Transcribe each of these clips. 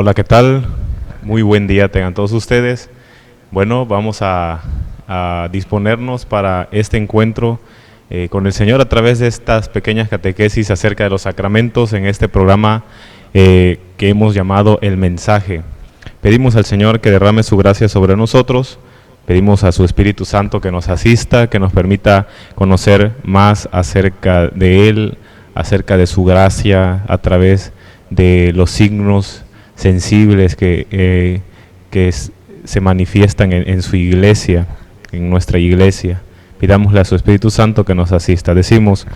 Hola, ¿qué tal? Muy buen día tengan todos ustedes. Bueno, vamos a disponernos para este encuentro con el Señor a través de estas pequeñas catequesis acerca de los sacramentos en este programa que hemos llamado El Mensaje. Pedimos al Señor que derrame su gracia sobre nosotros, pedimos a su Espíritu Santo que nos asista, que nos permita conocer más acerca de Él, acerca de su gracia a través de los signos sensibles que se manifiestan en su iglesia, en nuestra iglesia. Pidámosle a su Espíritu Santo que nos asista. Decimos,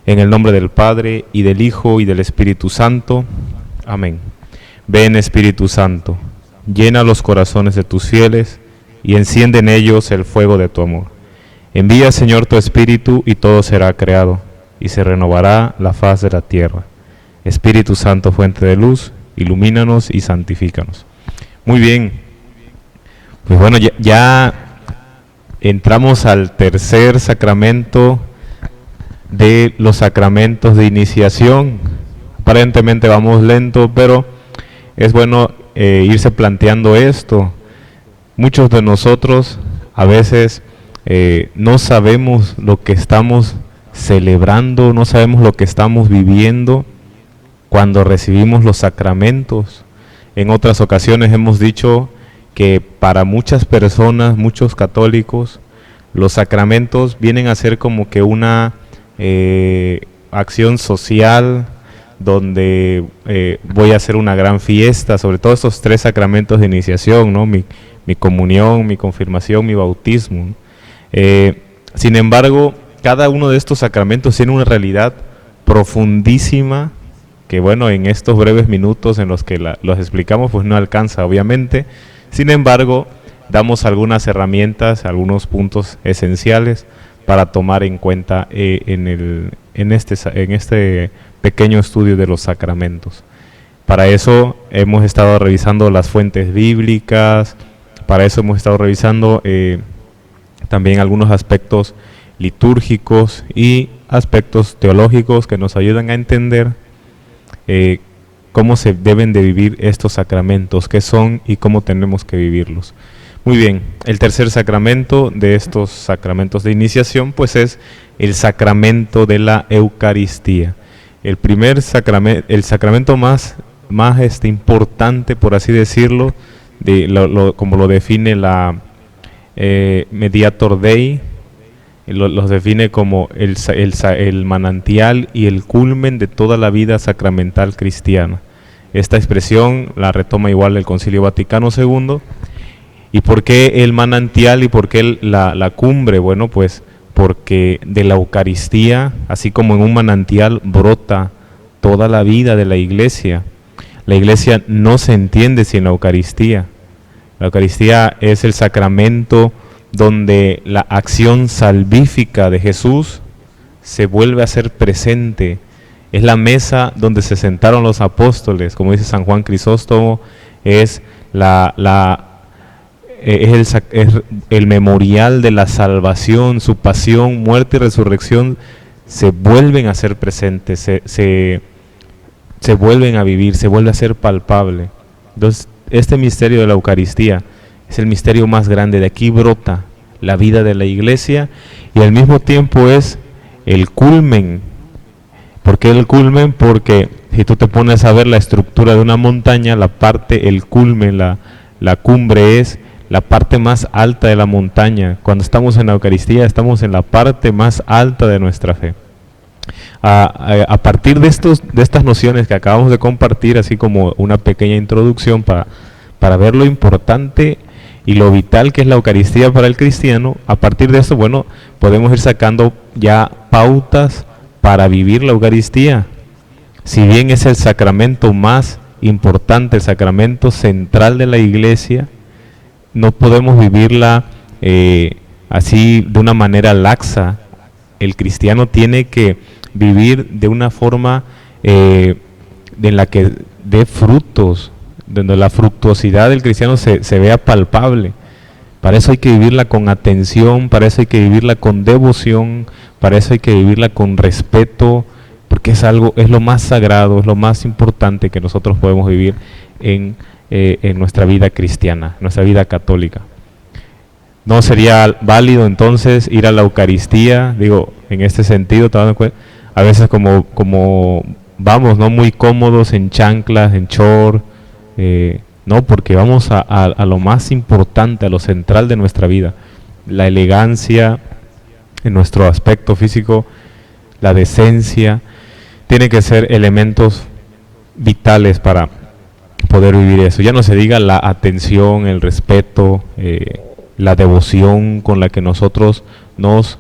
en el nombre del Padre, y del Hijo, y del Espíritu Santo. Amén. Ven, Espíritu Santo, llena los corazones de tus fieles, y enciende en ellos el fuego de tu amor. Envía, Señor, tu Espíritu, y todo será creado, y se renovará la faz de la tierra. Espíritu Santo, fuente de luz, ilumínanos y santifícanos. Muy bien, pues bueno, ya entramos al tercer sacramento de los sacramentos de iniciación. Aparentemente vamos lento, pero es bueno irse planteando esto. Muchos de nosotros a veces no sabemos lo que estamos celebrando, no sabemos lo que estamos viviendo cuando recibimos los sacramentos. En otras ocasiones hemos dicho que para muchas personas, muchos católicos, los sacramentos vienen a ser como que una acción social donde voy a hacer una gran fiesta, sobre todo estos tres sacramentos de iniciación, ¿no? Mi comunión, mi confirmación, mi bautismo. Sin embargo, cada uno de estos sacramentos tiene una realidad profundísima que, bueno, en estos breves minutos en los que los explicamos, pues no alcanza, obviamente. Sin embargo, damos algunas herramientas, algunos puntos esenciales para tomar en cuenta en este pequeño estudio de los sacramentos. Para eso hemos estado revisando las fuentes bíblicas, para eso hemos estado revisando también algunos aspectos litúrgicos y aspectos teológicos que nos ayudan a entender cómo se deben de vivir estos sacramentos, qué son y cómo tenemos que vivirlos. Muy bien, el tercer sacramento de estos sacramentos de iniciación pues es el sacramento de la Eucaristía. El primer sacramento, el sacramento más importante, por así decirlo, como lo define la Mediator Dei, los define como el manantial y el culmen de toda la vida sacramental cristiana. Esta expresión la retoma igual el Concilio Vaticano II. ¿Y por qué el manantial y por qué la cumbre? Bueno, pues porque de la Eucaristía, así como en un manantial, brota toda la vida de la Iglesia. La Iglesia no se entiende sin la Eucaristía. La Eucaristía es el sacramento donde la acción salvífica de Jesús se vuelve a hacer presente. Es la mesa donde se sentaron los apóstoles, como dice San Juan Crisóstomo, es el memorial de la salvación, su pasión, muerte y resurrección se vuelven a ser presentes, se vuelven a vivir, se vuelve a ser palpable. Entonces, este misterio de la Eucaristía es el misterio más grande. De aquí brota la vida de la Iglesia y al mismo tiempo es el culmen. ¿Por qué el culmen? Porque si tú te pones a ver la estructura de una montaña, el culmen, la cumbre es la parte más alta de la montaña. Cuando estamos en la Eucaristía estamos en la parte más alta de nuestra fe. A partir de estas nociones que acabamos de compartir, así como una pequeña introducción para ver lo importante y lo vital que es la Eucaristía para el cristiano, a partir de esto, bueno, podemos ir sacando ya pautas para vivir la Eucaristía. Si bien es el sacramento más importante, el sacramento central de la Iglesia, no podemos vivirla así de una manera laxa. El cristiano tiene que vivir de una forma en la que dé frutos, donde la fructuosidad del cristiano se vea palpable. Para eso hay que vivirla con atención, para eso hay que vivirla con devoción, para eso hay que vivirla con respeto, porque es lo más sagrado, es lo más importante que nosotros podemos vivir en nuestra vida cristiana, nuestra vida católica. ¿No sería válido entonces ir a la Eucaristía? Digo, en este sentido, a veces como vamos, ¿no? Muy cómodos en chanclas, en short, no, porque vamos a lo más importante, a lo central de nuestra vida, la elegancia en nuestro aspecto físico, la decencia, tiene que ser elementos vitales para poder vivir eso. Ya no se diga la atención, el respeto, la devoción con la que nosotros nos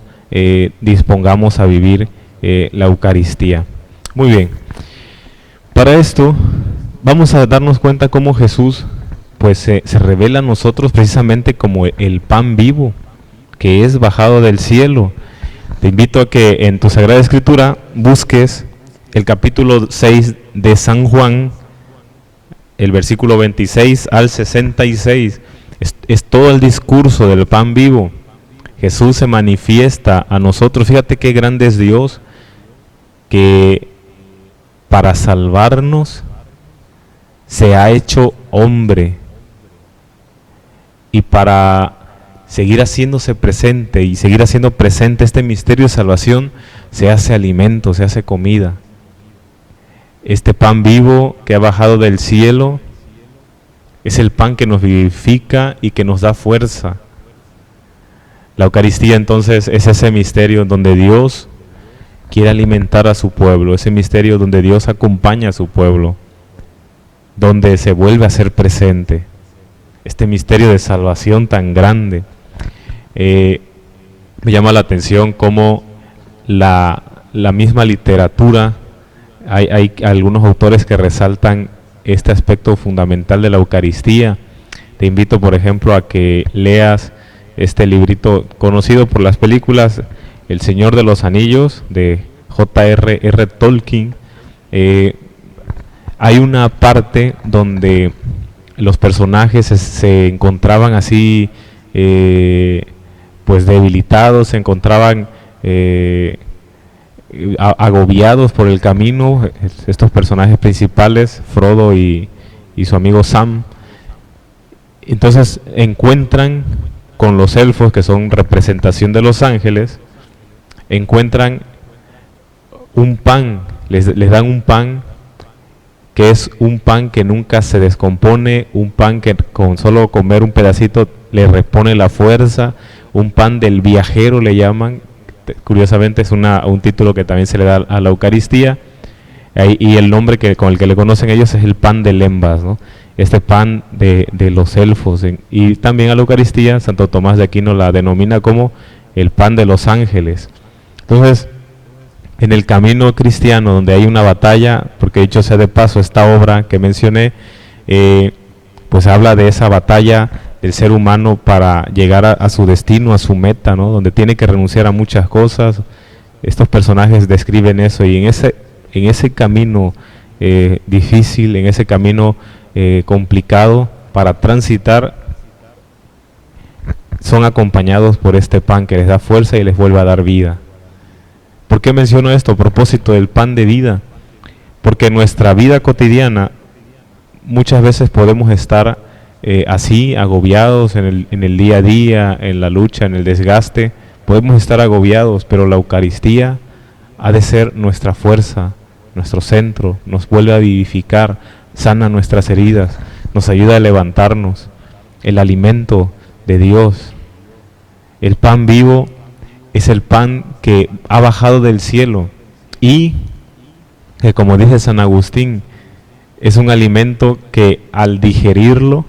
dispongamos a vivir la Eucaristía. Muy bien, para esto vamos a darnos cuenta cómo Jesús pues se revela a nosotros precisamente como el pan vivo que es bajado del cielo. Te invito a que en tu Sagrada Escritura busques el capítulo 6 de San Juan, el versículo 26 al 66. Es todo el discurso del pan vivo. Jesús se manifiesta a nosotros. Fíjate qué grande es Dios, que para salvarnos se ha hecho hombre, y para seguir haciéndose presente y seguir haciendo presente este misterio de salvación, se hace alimento, se hace comida. Este pan vivo que ha bajado del cielo es el pan que nos vivifica y que nos da fuerza. La Eucaristía entonces es ese misterio donde Dios quiere alimentar a su pueblo, ese misterio donde Dios acompaña a su pueblo, donde se vuelve a ser presente. Este misterio de salvación tan grande. Me llama la atención cómo la misma literatura, hay algunos autores que resaltan este aspecto fundamental de la Eucaristía. Te invito, por ejemplo, a que leas este librito conocido por las películas, El Señor de los Anillos, de J.R.R. Tolkien. Hay una parte donde los personajes se encontraban así, pues debilitados, se encontraban agobiados por el camino, estos personajes principales, Frodo y su amigo Sam. Entonces encuentran con los elfos, que son representación de los ángeles, encuentran un pan, les dan un pan que es un pan que nunca se descompone, un pan que con solo comer un pedacito le repone la fuerza, un pan del viajero le llaman. Curiosamente es un título que también se le da a la Eucaristía, y el nombre con el que le conocen ellos es el pan de Lembas, ¿no? Este pan de los elfos. Y también a la Eucaristía Santo Tomás de Aquino la denomina como el pan de los ángeles. Entonces, en el camino cristiano donde hay una batalla, porque dicho sea de paso, esta obra que mencioné, pues habla de esa batalla del ser humano para llegar a su destino, a su meta, ¿no? Donde tiene que renunciar a muchas cosas. Estos personajes describen eso, y en ese camino difícil, en ese camino complicado para transitar, son acompañados por este pan que les da fuerza y les vuelve a dar vida. ¿Por qué menciono esto? A propósito del pan de vida. Porque en nuestra vida cotidiana muchas veces podemos estar así, agobiados en el día a día, en la lucha, en el desgaste. Podemos estar agobiados, pero la Eucaristía ha de ser nuestra fuerza, nuestro centro, nos vuelve a vivificar, sana nuestras heridas, nos ayuda a levantarnos. El alimento de Dios, el pan vivo, es el pan que ha bajado del cielo, y que, como dice San Agustín, es un alimento que al digerirlo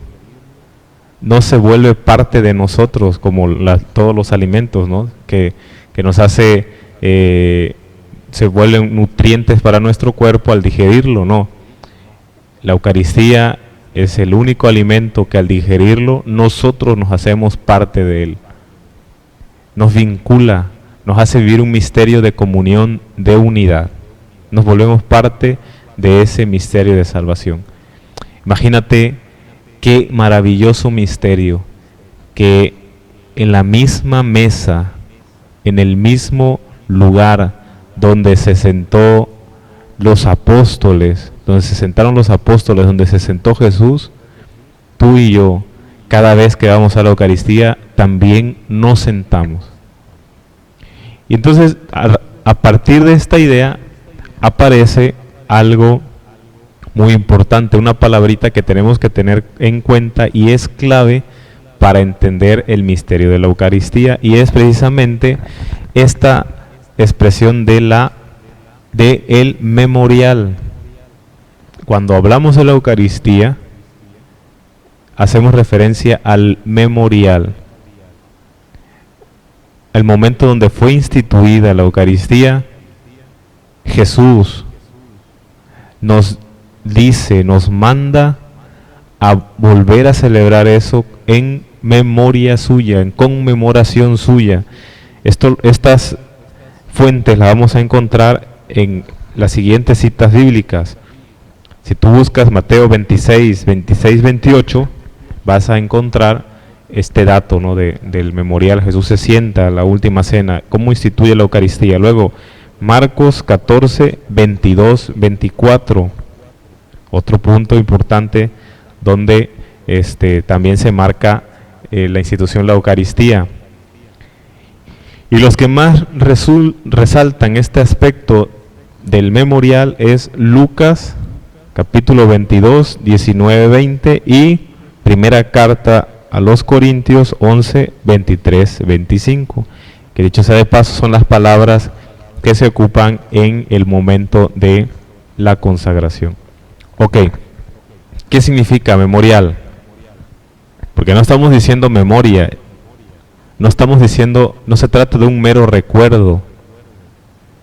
no se vuelve parte de nosotros como todos los alimentos, ¿no? que nos hace, se vuelven nutrientes para nuestro cuerpo al digerirlo. No, la Eucaristía es el único alimento que al digerirlo nosotros nos hacemos parte de él. Nos vincula, nos hace vivir un misterio de comunión, de unidad. Nos volvemos parte de ese misterio de salvación. Imagínate qué maravilloso misterio, que en la misma mesa, en el mismo lugar donde se sentó los apóstoles donde se sentaron los apóstoles, donde se sentó Jesús, tú y yo, cada vez que vamos a la Eucaristía, también nos sentamos. Y entonces, a partir de esta idea, aparece algo muy importante, una palabrita que tenemos que tener en cuenta y es clave para entender el misterio de la Eucaristía, y es precisamente esta expresión de el memorial. Cuando hablamos de la Eucaristía, hacemos referencia al memorial. El momento donde fue instituida la Eucaristía, Jesús nos dice, nos manda a volver a celebrar eso en memoria suya, en conmemoración suya. Estas fuentes las vamos a encontrar en las siguientes citas bíblicas. Si tú buscas Mateo 26, 28, vas a encontrar este dato, ¿no?, del memorial. Jesús se sienta a la última cena, cómo instituye la Eucaristía. Luego, Marcos 14, 22, 24, otro punto importante donde también se marca la institución de la Eucaristía. Y los que más resaltan este aspecto del memorial es Lucas capítulo 22, 19, 20 y primera carta a los Corintios 11, 23, 25, que dicho sea de paso son las palabras que se ocupan en el momento de la consagración. Ok, ¿qué significa memorial? Porque no estamos diciendo memoria, no estamos diciendo, no se trata de un mero recuerdo.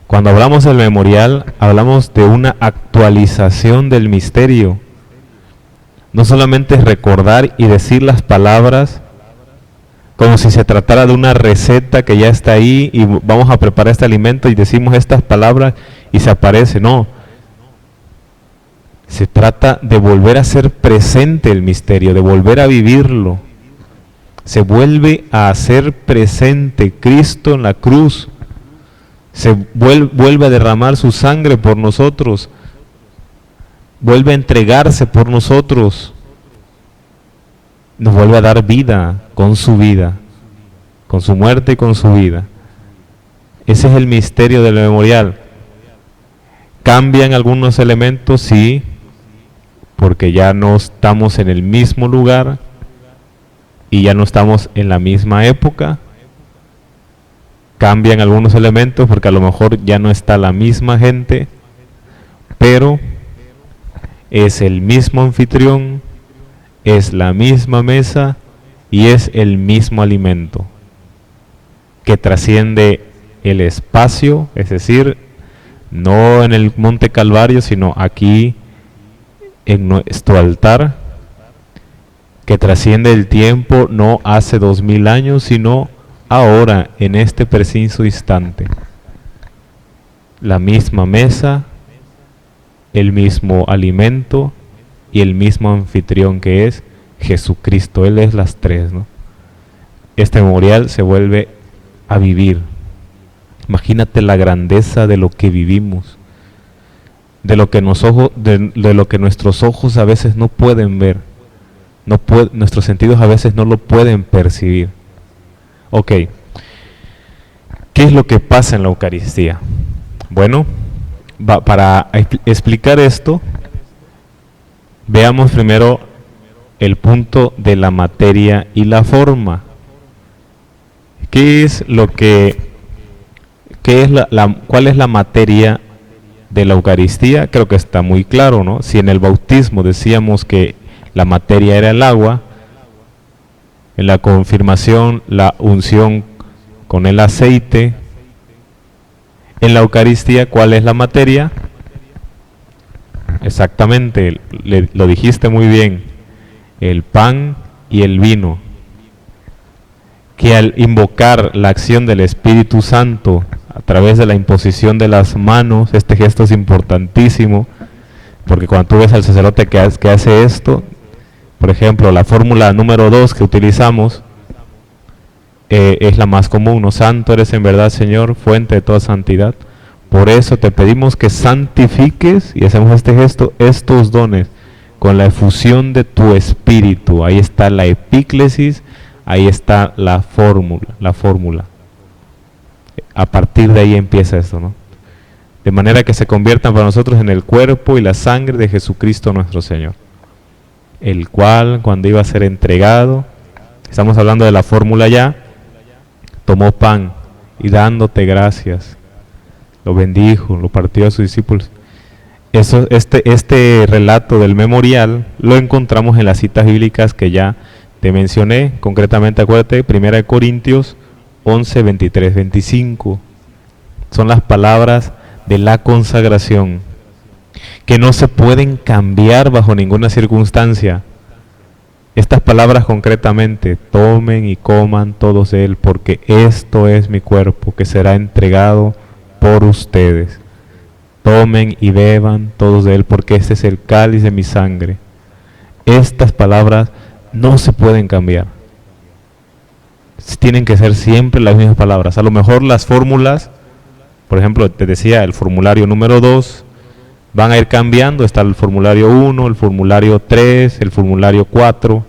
Cuando hablamos del memorial, hablamos de una actualización del misterio. No solamente es recordar y decir las palabras como si se tratara de una receta que ya está ahí y vamos a preparar este alimento y decimos estas palabras y se aparece. No. Se trata de volver a hacer presente el misterio, de volver a vivirlo. Se vuelve a hacer presente Cristo en la cruz. Se vuelve a derramar su sangre por nosotros. Vuelve a entregarse por nosotros. Nos vuelve a dar vida, con su muerte y con su vida. Ese es el misterio del memorial. ¿Cambian algunos elementos? Sí, porque ya no estamos en el mismo lugar y ya no estamos en la misma época. Cambian algunos elementos porque a lo mejor ya no está la misma gente, pero es el mismo anfitrión, es la misma mesa y es el mismo alimento que trasciende el espacio, es decir, no en el Monte Calvario, sino aquí en nuestro altar, que trasciende el tiempo, no hace 2000 años, sino ahora, en este preciso instante. La misma mesa, el mismo alimento y el mismo anfitrión que es Jesucristo. Él es las tres, ¿no? Este memorial se vuelve a vivir. Imagínate la grandeza de lo que vivimos, de lo que nuestros ojos a veces no pueden ver, nuestros sentidos a veces no lo pueden percibir. Ok, ¿qué es lo que pasa en la Eucaristía? Bueno, para explicar esto, veamos primero el punto de la materia y la forma. ¿Qué es lo cuál es la materia de la Eucaristía? Creo que está muy claro, ¿no? Si en el bautismo decíamos que la materia era el agua, en la confirmación la unción con el aceite, en la Eucaristía, ¿cuál es la materia? Exactamente, lo dijiste muy bien, el pan y el vino, que al invocar la acción del Espíritu Santo a través de la imposición de las manos, este gesto es importantísimo, porque cuando tú ves al sacerdote que hace esto, por ejemplo, la fórmula número 2 que utilizamos es la más común, ¿no? Santo eres en verdad, Señor, fuente de toda santidad, Por eso te pedimos que santifiques, y hacemos este gesto, estos dones con la efusión de tu espíritu. Ahí está la epíclesis, ahí está la fórmula. A partir de ahí empieza esto, ¿no? De manera que se conviertan para nosotros en el cuerpo y la sangre de Jesucristo nuestro Señor, el cual, cuando iba a ser entregado, estamos hablando de la fórmula ya, tomó pan y dándote gracias, lo bendijo, lo partió a sus discípulos. Este relato del memorial lo encontramos en las citas bíblicas que ya te mencioné, concretamente acuérdate, 1 Corintios 11, 23, 25. Son las palabras de la consagración, que no se pueden cambiar bajo ninguna circunstancia. Estas palabras concretamente: tomen y coman todos de él, porque esto es mi cuerpo que será entregado por ustedes. Tomen y beban todos de él, porque este es el cáliz de mi sangre. Estas palabras no se pueden cambiar. Tienen que ser siempre las mismas palabras. A lo mejor las fórmulas, por ejemplo, te decía, el formulario número 2, van a ir cambiando. Está el formulario 1, el formulario 3, el formulario 4,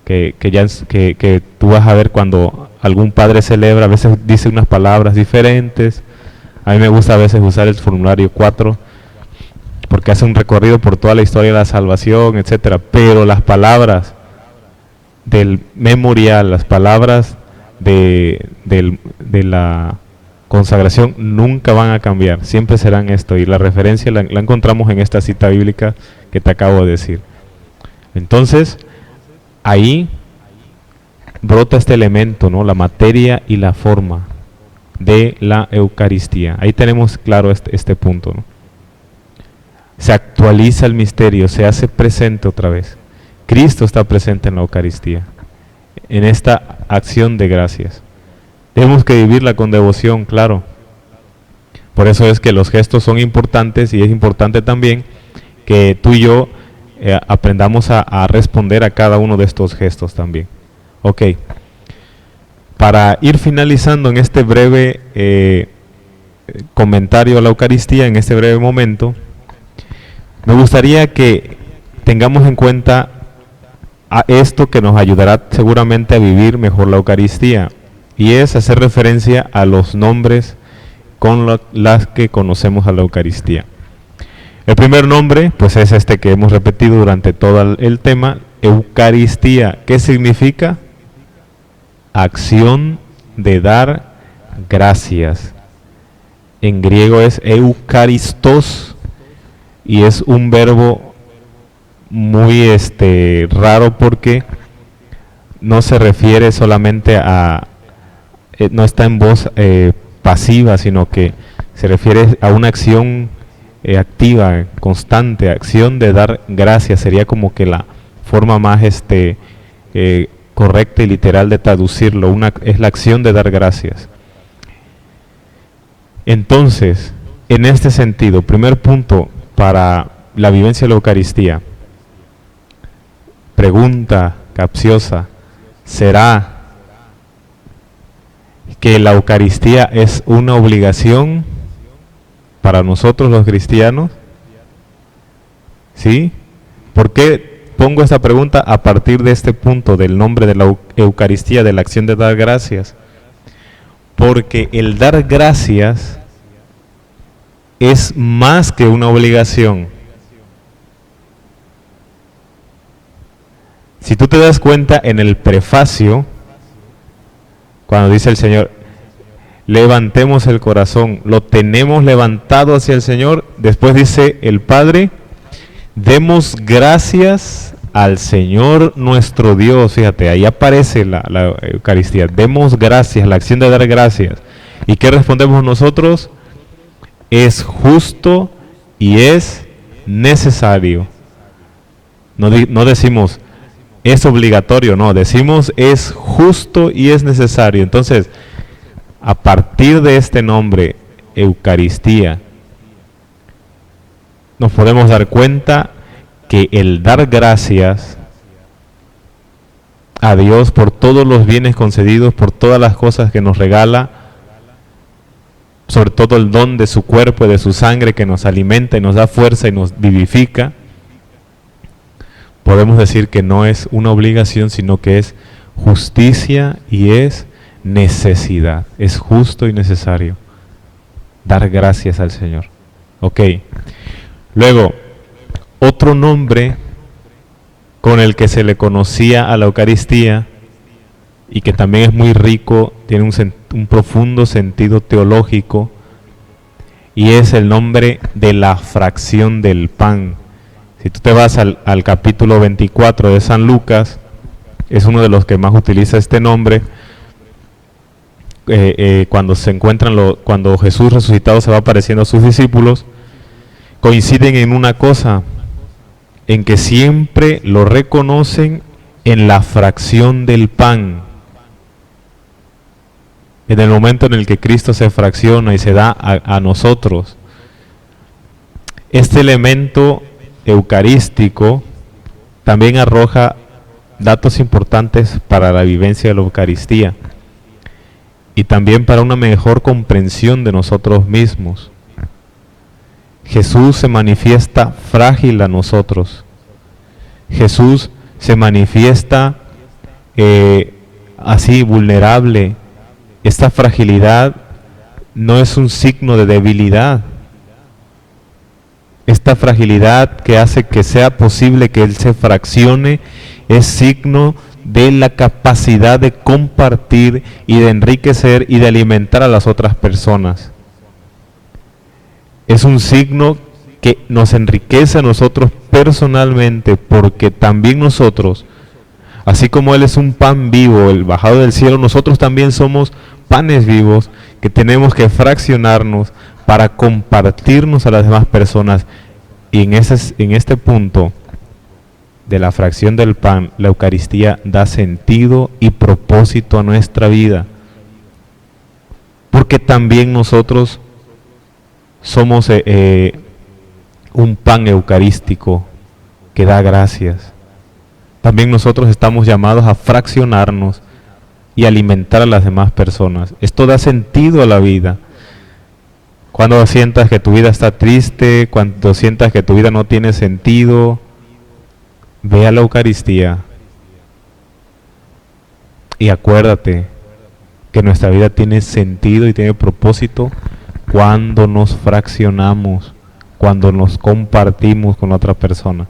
que tú vas a ver cuando algún padre celebra, a veces dice unas palabras diferentes. A mí me gusta a veces usar el formulario 4, porque hace un recorrido por toda la historia de la salvación, etcétera. Pero las palabras del memorial, las palabras de la consagración nunca van a cambiar, siempre serán esto, y la referencia la encontramos en esta cita bíblica que te acabo de decir. Entonces, ahí brota este elemento, ¿no? La materia y la forma de la Eucaristía. Ahí tenemos claro este punto, ¿no? Se actualiza el misterio, se hace presente otra vez. Cristo está presente en la Eucaristía, en esta acción de gracias. Tenemos que vivirla con devoción, claro. Por eso es que los gestos son importantes, y es importante también que tú y yo aprendamos a responder a cada uno de estos gestos también. Ok. Para ir finalizando en este breve comentario a la Eucaristía, en este breve momento, me gustaría que tengamos en cuenta a esto que nos ayudará seguramente a vivir mejor la Eucaristía, y es hacer referencia a los nombres con las que conocemos a la Eucaristía. El primer nombre, pues, es este que hemos repetido durante todo el tema: Eucaristía. ¿Qué significa? Acción de dar gracias. En griego es eucaristos, y es un verbo muy raro, porque no se refiere solamente a, no está en voz pasiva, sino que se refiere a una acción activa, constante, acción de dar gracias. Sería como que la forma más correcta y literal de traducirlo. Es la acción de dar gracias. Entonces, en este sentido, primer punto para la vivencia de la Eucaristía. Pregunta capciosa: ¿será que la Eucaristía es una obligación para nosotros los cristianos? ¿Sí? ¿Por qué pongo esta pregunta a partir de este punto del nombre de la Eucaristía, de la acción de dar gracias? Porque el dar gracias es más que una obligación. Si tú te das cuenta en el prefacio, cuando dice el Señor, levantemos el corazón, lo tenemos levantado hacia el Señor. Después dice el Padre, demos gracias al Señor nuestro Dios. Fíjate, ahí aparece la Eucaristía. Demos gracias, la acción de dar gracias. ¿Y qué respondemos nosotros? Es justo y es necesario. No decimos es obligatorio, no, decimos es justo y es necesario. Entonces, a partir de este nombre, Eucaristía, nos podemos dar cuenta que el dar gracias a Dios por todos los bienes concedidos, por todas las cosas que nos regala, sobre todo el don de su cuerpo y de su sangre que nos alimenta y nos da fuerza y nos vivifica, podemos decir que no es una obligación, sino que es justicia y es necesidad. Es justo y necesario dar gracias al Señor. Ok. Luego, otro nombre con el que se le conocía a la Eucaristía y que también es muy rico, tiene un profundo sentido teológico, y es el nombre de la fracción del pan. Si tú te vas al capítulo 24 de San Lucas, es uno de los que más utiliza este nombre. Cuando se encuentran, cuando Jesús resucitado se va apareciendo a sus discípulos, coinciden en una cosa, en que siempre lo reconocen en la fracción del pan. En el momento en el que Cristo se fracciona y se da a nosotros. Este elemento eucarístico también arroja datos importantes para la vivencia de la Eucaristía y también para una mejor comprensión de nosotros mismos. Jesús se manifiesta frágil a nosotros. Jesús se manifiesta así vulnerable. Esta fragilidad no es un signo de debilidad. Esta fragilidad que hace que sea posible que Él se fraccione es signo de la capacidad de compartir y de enriquecer y de alimentar a las otras personas. Es un signo que nos enriquece a nosotros personalmente, porque también nosotros, así como Él es un pan vivo, el bajado del cielo, nosotros también somos panes vivos que tenemos que fraccionarnos para compartirnos a las demás personas. Y en este punto de la fracción del pan, la Eucaristía da sentido y propósito a nuestra vida, porque también nosotros somos un pan eucarístico que da gracias. También nosotros estamos llamados a fraccionarnos y alimentar a las demás personas. Esto da sentido a la vida. Cuando sientas que tu vida está triste, cuando sientas que tu vida no tiene sentido, ve a la Eucaristía y acuérdate que nuestra vida tiene sentido y tiene propósito cuando nos fraccionamos, cuando nos compartimos con otra persona.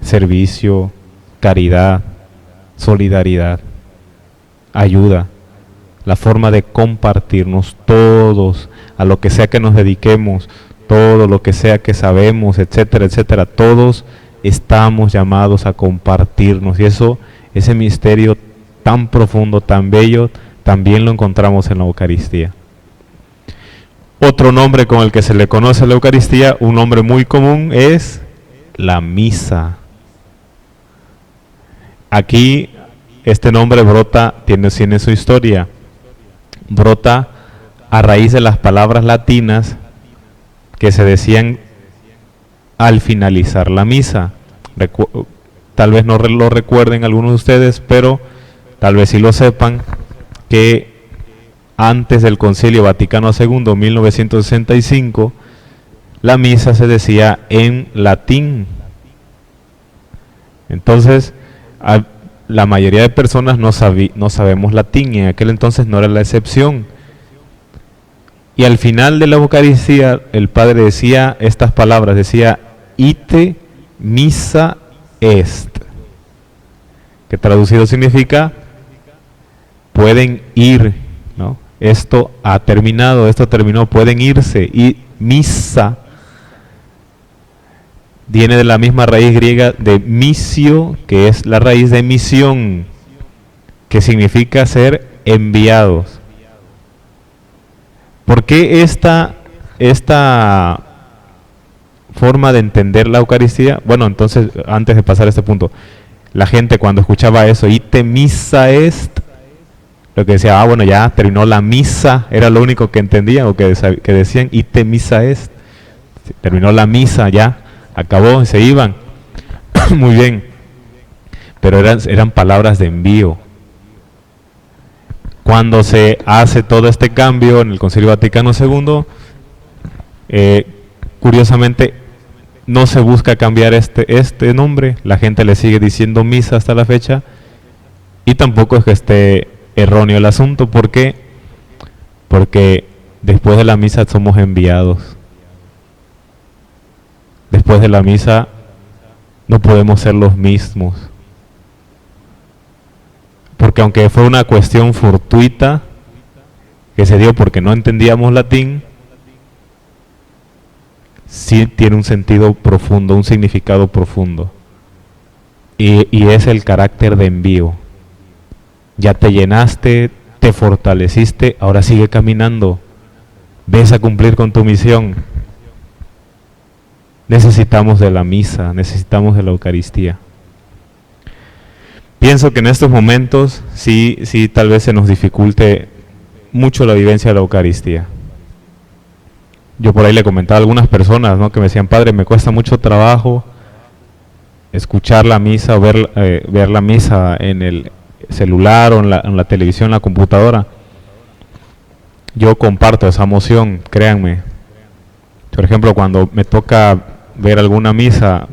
Servicio, caridad, solidaridad, ayuda, la forma de compartirnos todos, a lo que sea que nos dediquemos, todo lo que sea que sabemos, etcétera, etcétera, todos estamos llamados a compartirnos, y eso, ese misterio tan profundo, tan bello, también lo encontramos en la Eucaristía. Otro nombre con el que se le conoce a la Eucaristía, un nombre muy común, es la misa. Aquí este nombre brota, tiene su historia, brota a raíz de las palabras latinas que se decían al finalizar la misa. Tal vez no lo recuerden algunos de ustedes, pero tal vez sí lo sepan, que antes del Concilio Vaticano II, 1965, la misa se decía en latín. Entonces, la mayoría de personas no sabemos latín, y en aquel entonces no era la excepción. Y al final de la Eucaristía, el Padre decía estas palabras, decía, ite missa est, que traducido significa, pueden ir, ¿no? Esto ha terminado, esto terminó, pueden irse. Y misa viene de la misma raíz griega de misio, que es la raíz de misión, que significa ser enviados. ¿Por qué esta forma de entender la Eucaristía? Bueno, entonces, antes de pasar a este punto, la gente cuando escuchaba eso, ite missa est, lo que decía, bueno, ya terminó la misa, era lo único que entendían, o que decían, ite missa est, terminó la misa, ya, acabó, y se iban. Muy bien, pero eran palabras de envío. Cuando se hace todo este cambio en el Concilio Vaticano II, curiosamente no se busca cambiar este nombre, la gente le sigue diciendo misa hasta la fecha, y tampoco es que esté erróneo el asunto. ¿Por qué? Porque después de la misa somos enviados. Después de la misa no podemos ser los mismos. Porque aunque fue una cuestión fortuita que se dio porque no entendíamos latín, sí tiene un sentido profundo, un significado profundo. Y es el carácter de envío. Ya te llenaste, te fortaleciste, ahora sigue caminando. Ves a cumplir con tu misión. Necesitamos de la misa, necesitamos de la Eucaristía. Pienso que en estos momentos sí tal vez se nos dificulte mucho la vivencia de la Eucaristía. Yo por ahí le comentaba a algunas personas, ¿no?, que me decían: padre, me cuesta mucho trabajo escuchar la misa o ver la misa en el celular o en la televisión, en la computadora. Yo comparto esa emoción, créanme. Por ejemplo, cuando me toca ver alguna misa,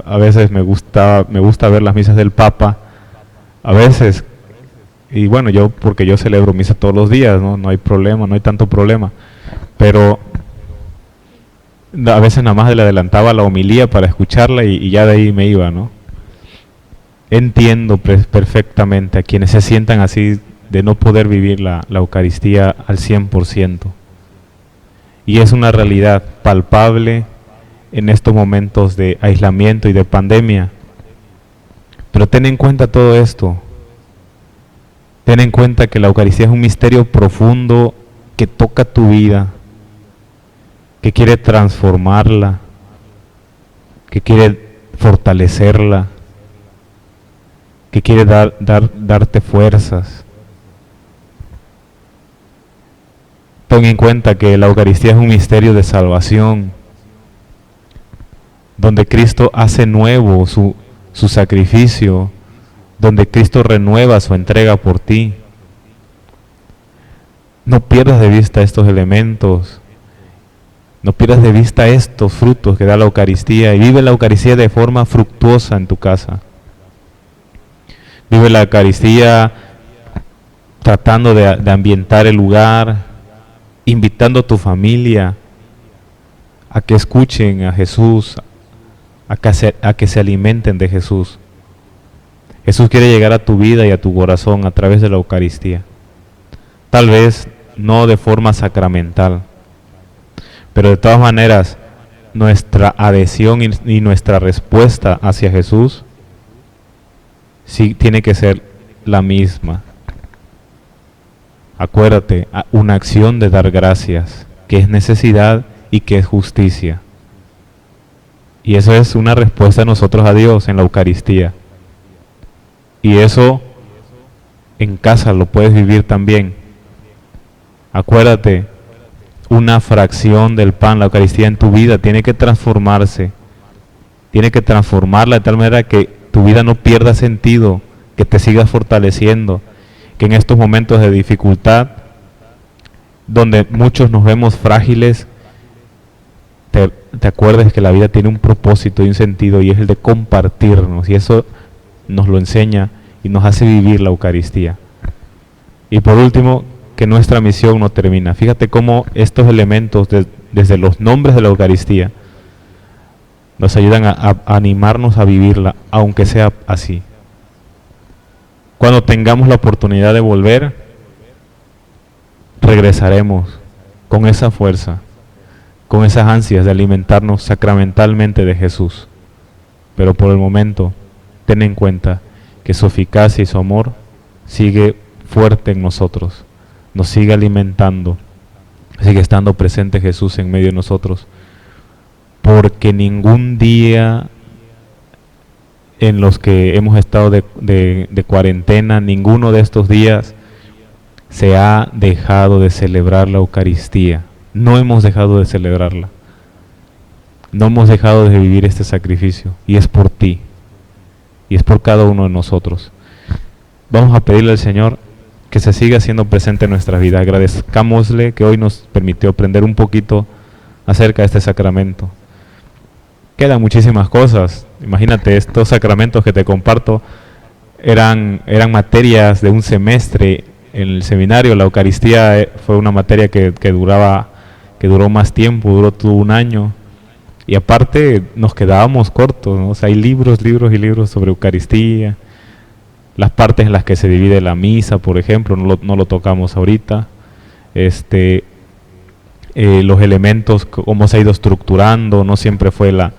a veces me gusta ver las misas del Papa, a veces, y bueno, porque yo celebro misa todos los días, no hay problema, no hay tanto problema, pero a veces nada más le adelantaba la homilía para escucharla y ya de ahí me iba, ¿no? Entiendo perfectamente a quienes se sientan así de no poder vivir la Eucaristía al 100%. Y es una realidad palpable en estos momentos de aislamiento y de pandemia. Pero ten en cuenta todo esto. Ten en cuenta que la Eucaristía es un misterio profundo que toca tu vida, que quiere transformarla, que quiere fortalecerla, que quiere darte fuerzas. Ten en cuenta que la Eucaristía es un misterio de salvación, donde Cristo hace nuevo su sacrificio, donde Cristo renueva su entrega por ti. No pierdas de vista estos elementos, no pierdas de vista estos frutos que da la Eucaristía, y vive la Eucaristía de forma fructuosa en tu casa. Vive la Eucaristía tratando de ambientar el lugar, invitando a tu familia a que escuchen a Jesús, a que se alimenten de Jesús. Jesús quiere llegar a tu vida y a tu corazón a través de la Eucaristía. Tal vez no de forma sacramental, pero de todas maneras nuestra adhesión y nuestra respuesta hacia Jesús sí tiene que ser la misma. Acuérdate, una acción de dar gracias, que es necesidad y que es justicia. Y eso es una respuesta de nosotros a Dios en la Eucaristía. Y eso en casa lo puedes vivir también. Acuérdate, una fracción del pan, la Eucaristía en tu vida, tiene que transformarse. Tiene que transformarla de tal manera que tu vida no pierda sentido, que te sigas fortaleciendo, que en estos momentos de dificultad, donde muchos nos vemos frágiles, te acuerdes que la vida tiene un propósito y un sentido, y es el de compartirnos, y eso nos lo enseña y nos hace vivir la Eucaristía. Y por último, que nuestra misión no termina. Fíjate cómo estos elementos, desde los nombres de la Eucaristía, nos ayudan a animarnos a vivirla, aunque sea así. Cuando tengamos la oportunidad de volver, regresaremos con esa fuerza, con esas ansias de alimentarnos sacramentalmente de Jesús. Pero por el momento, ten en cuenta que su eficacia y su amor sigue fuerte en nosotros, nos sigue alimentando, sigue estando presente Jesús en medio de nosotros, porque ningún día en los que hemos estado de cuarentena, ninguno de estos días se ha dejado de celebrar la Eucaristía. No hemos dejado de celebrarla, no hemos dejado de vivir este sacrificio, y es por ti, y es por cada uno de nosotros. Vamos a pedirle al Señor que se siga haciendo presente en nuestra vida. Agradezcámosle que hoy nos permitió aprender un poquito acerca de este sacramento. Quedan muchísimas cosas. Imagínate, estos sacramentos que te comparto eran materias de un semestre en el seminario. La Eucaristía fue una materia que duró más tiempo, duró todo un año. Y aparte nos quedábamos cortos, ¿no? O sea, hay libros y libros sobre Eucaristía. Las partes en las que se divide la misa, por ejemplo, no lo tocamos ahorita. Los elementos, cómo se ha ido estructurando, no siempre fue la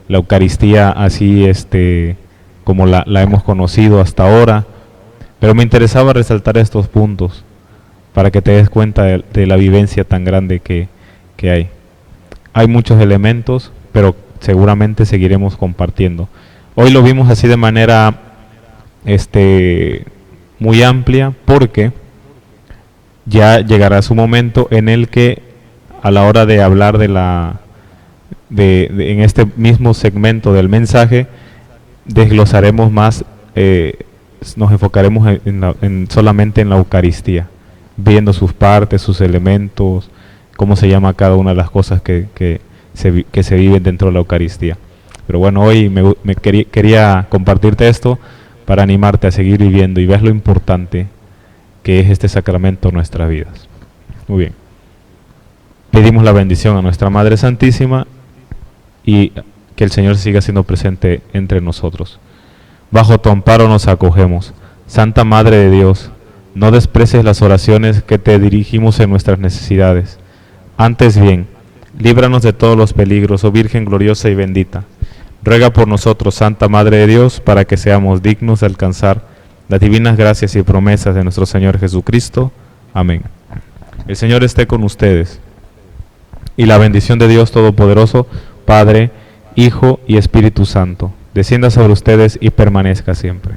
Eucaristía así como la hemos conocido hasta ahora. Pero me interesaba resaltar estos puntos para que te des cuenta de la vivencia tan grande que hay. Hay muchos elementos, pero seguramente seguiremos compartiendo. Hoy lo vimos así de manera muy amplia, porque ya llegará su momento en el que a la hora de hablar en este mismo segmento del mensaje desglosaremos más, nos enfocaremos solamente en la Eucaristía, viendo sus partes, sus elementos, cómo se llama cada una de las cosas que se viven dentro de la Eucaristía. Pero bueno, hoy quería compartirte esto para animarte a seguir viviendo y veas lo importante que es este sacramento en nuestras vidas. Muy bien. Pedimos la bendición a nuestra Madre Santísima y que el Señor siga siendo presente entre nosotros. Bajo tu amparo nos acogemos. Santa Madre de Dios, no desprecies las oraciones que te dirigimos en nuestras necesidades. Antes bien, líbranos de todos los peligros, oh Virgen gloriosa y bendita. Ruega por nosotros, Santa Madre de Dios, para que seamos dignos de alcanzar las divinas gracias y promesas de nuestro Señor Jesucristo. Amén. El Señor esté con ustedes. Y la bendición de Dios Todopoderoso, Padre, Hijo y Espíritu Santo, descienda sobre ustedes y permanezca siempre.